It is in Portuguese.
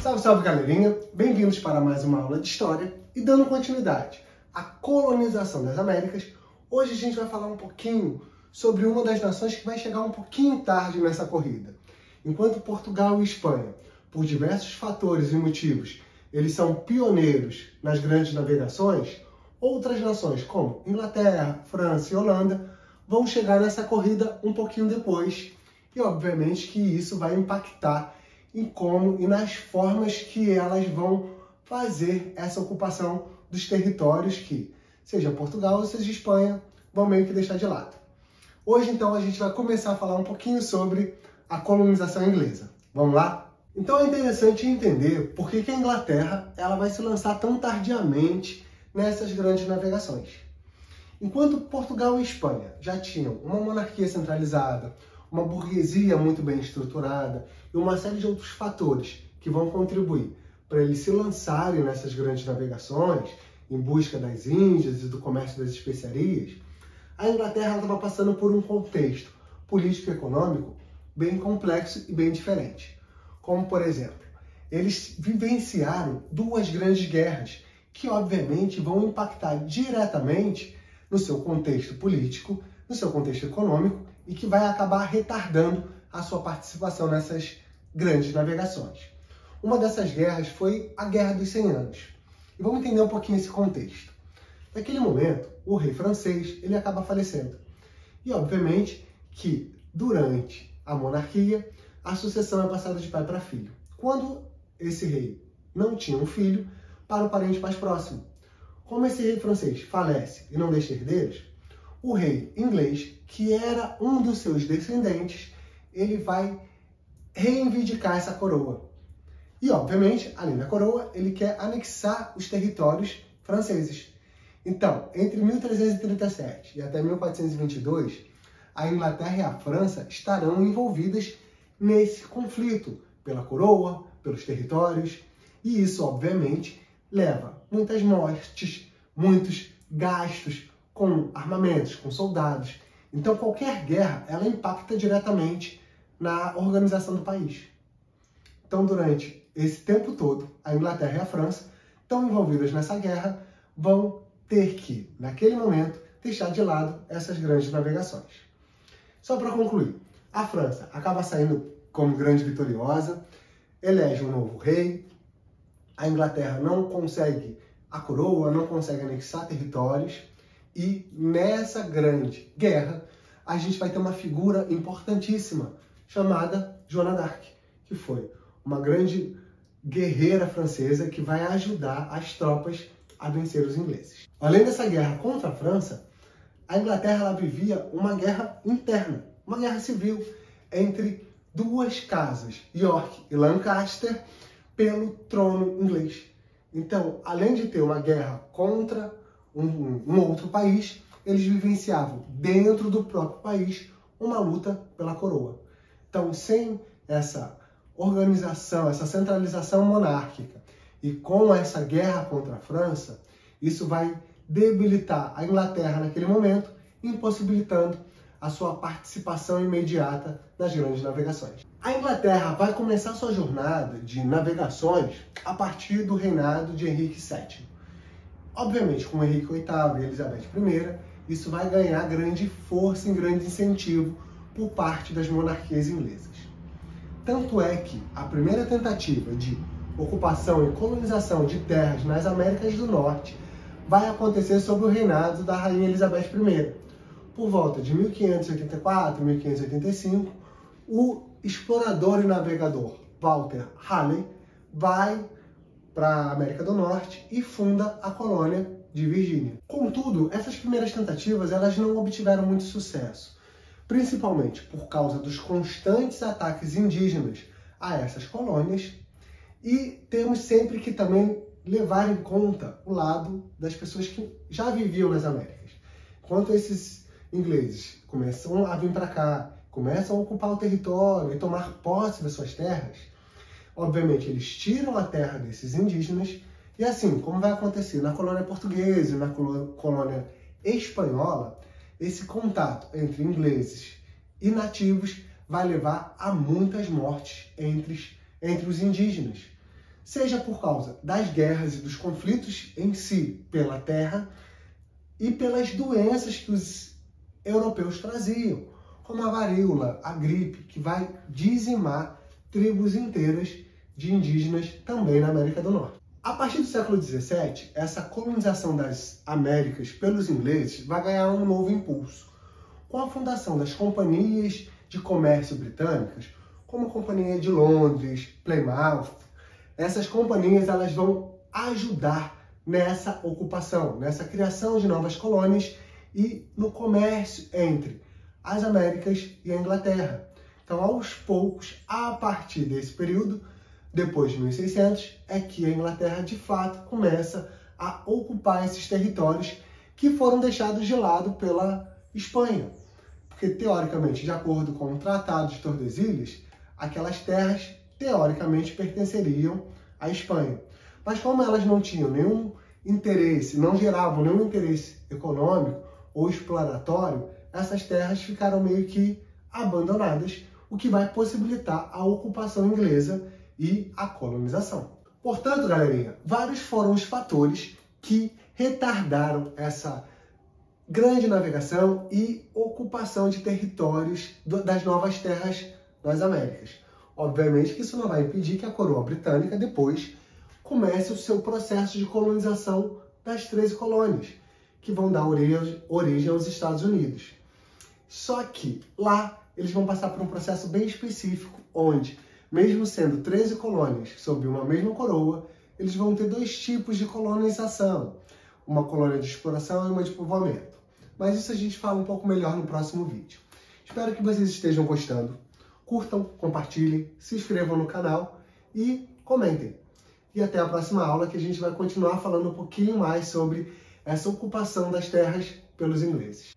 Salve, salve galerinha! Bem-vindos para mais uma aula de História e dando continuidade à colonização das Américas. Hoje a gente vai falar um pouquinho sobre uma das nações que vai chegar um pouquinho tarde nessa corrida. Enquanto Portugal e Espanha, por diversos fatores e motivos, eles são pioneiros nas grandes navegações, outras nações como Inglaterra, França e Holanda vão chegar nessa corrida um pouquinho depois. E obviamente que isso vai impactar em como e nas formas que elas vão fazer essa ocupação dos territórios que, seja Portugal ou seja Espanha, vão meio que deixar de lado. Hoje, então, a gente vai começar a falar um pouquinho sobre a colonização inglesa. Vamos lá? Então é interessante entender por que a Inglaterra ela vai se lançar tão tardiamente nessas grandes navegações. Enquanto Portugal e Espanha já tinham uma monarquia centralizada, uma burguesia muito bem estruturada e uma série de outros fatores que vão contribuir para eles se lançarem nessas grandes navegações em busca das Índias e do comércio das especiarias, a Inglaterra estava passando por um contexto político e econômico bem complexo e bem diferente. Como, por exemplo, eles vivenciaram duas grandes guerras que, obviamente, vão impactar diretamente no seu contexto político, no seu contexto econômico e que vai acabar retardando a sua participação nessas grandes navegações. Uma dessas guerras foi a Guerra dos 100 Anos. E vamos entender um pouquinho esse contexto. Naquele momento, o rei francês ele acaba falecendo. E, obviamente, que durante a monarquia, a sucessão é passada de pai para filho. Quando esse rei não tinha um filho, para o parente mais próximo. Como esse rei francês falece e não deixa herdeiros, o rei inglês, que era um dos seus descendentes, ele vai reivindicar essa coroa. E, obviamente, além da coroa, ele quer anexar os territórios franceses. Então, entre 1337 e até 1422, a Inglaterra e a França estarão envolvidas nesse conflito pela coroa, pelos territórios, e isso, obviamente, leva muitas mortes, muitos gastos com armamentos, com soldados. Então, qualquer guerra, ela impacta diretamente na organização do país. Então, durante esse tempo todo, a Inglaterra e a França estão envolvidas nessa guerra, vão ter que, naquele momento, deixar de lado essas grandes navegações. Só para concluir, a França acaba saindo como grande vitoriosa, elege um novo rei, a Inglaterra não consegue a coroa, não consegue anexar territórios, e nessa grande guerra a gente vai ter uma figura importantíssima chamada Joana d'Arc, que foi uma grande guerreira francesa que vai ajudar as tropas a vencer os ingleses. Além dessa guerra contra a França, a Inglaterra ela vivia uma guerra interna, uma guerra civil entre duas casas, York e Lancaster, pelo trono inglês. Então, além de ter uma guerra contra um outro país, eles vivenciavam dentro do próprio país uma luta pela coroa. Então, sem essa organização, essa centralização monárquica e com essa guerra contra a França, isso vai debilitar a Inglaterra naquele momento, impossibilitando a sua participação imediata nas grandes navegações. A Inglaterra vai começar sua jornada de navegações a partir do reinado de Henrique VII. Obviamente, com Henrique VIII e Elizabeth I, isso vai ganhar grande força e grande incentivo por parte das monarquias inglesas. Tanto é que a primeira tentativa de ocupação e colonização de terras nas Américas do Norte vai acontecer sob o reinado da rainha Elizabeth I. Por volta de 1584, 1585, o explorador e navegador Walter Raleigh vai para a América do Norte e funda a colônia de Virgínia. Contudo, essas primeiras tentativas elas não obtiveram muito sucesso, principalmente por causa dos constantes ataques indígenas a essas colônias, e temos sempre que também levar em conta o lado das pessoas que já viviam nas Américas. Enquanto esses ingleses começam a vir para cá, começam a ocupar o território e tomar posse das suas terras, obviamente eles tiram a terra desses indígenas, e assim, como vai acontecer na colônia portuguesa e na colônia espanhola, esse contato entre ingleses e nativos vai levar a muitas mortes entre os indígenas. seja por causa das guerras e dos conflitos em si pela terra e pelas doenças que os europeus traziam, como a varíola, a gripe, que vai dizimar tribos inteiras de indígenas também na América do Norte. A partir do século XVII, essa colonização das Américas pelos ingleses vai ganhar um novo impulso, com a fundação das companhias de comércio britânicas, como a Companhia de Londres, Plymouth. Essas companhias elas vão ajudar nessa ocupação, nessa criação de novas colônias e no comércio entre as Américas e a Inglaterra. Então, aos poucos, a partir desse período, depois de 1600, é que a Inglaterra, de fato, começa a ocupar esses territórios que foram deixados de lado pela Espanha. Porque, teoricamente, de acordo com o Tratado de Tordesilhas, aquelas terras, teoricamente, pertenceriam à Espanha. Mas como elas não tinham nenhum interesse, não geravam nenhum interesse econômico ou exploratório, essas terras ficaram meio que abandonadas, o que vai possibilitar a ocupação inglesa e a colonização. Portanto, galerinha, vários foram os fatores que retardaram essa grande navegação e ocupação de territórios das novas terras das Américas. Obviamente que isso não vai impedir que a coroa britânica depois comece o seu processo de colonização das 13 colônias, que vão dar origem aos Estados Unidos. Só que lá eles vão passar por um processo bem específico, onde, mesmo sendo 13 colônias sob uma mesma coroa, eles vão ter dois tipos de colonização, uma colônia de exploração e uma de povoamento. Mas isso a gente fala um pouco melhor no próximo vídeo. Espero que vocês estejam gostando. Curtam, compartilhem, se inscrevam no canal e comentem. E até a próxima aula, que a gente vai continuar falando um pouquinho mais sobre essa ocupação das terras pelos ingleses.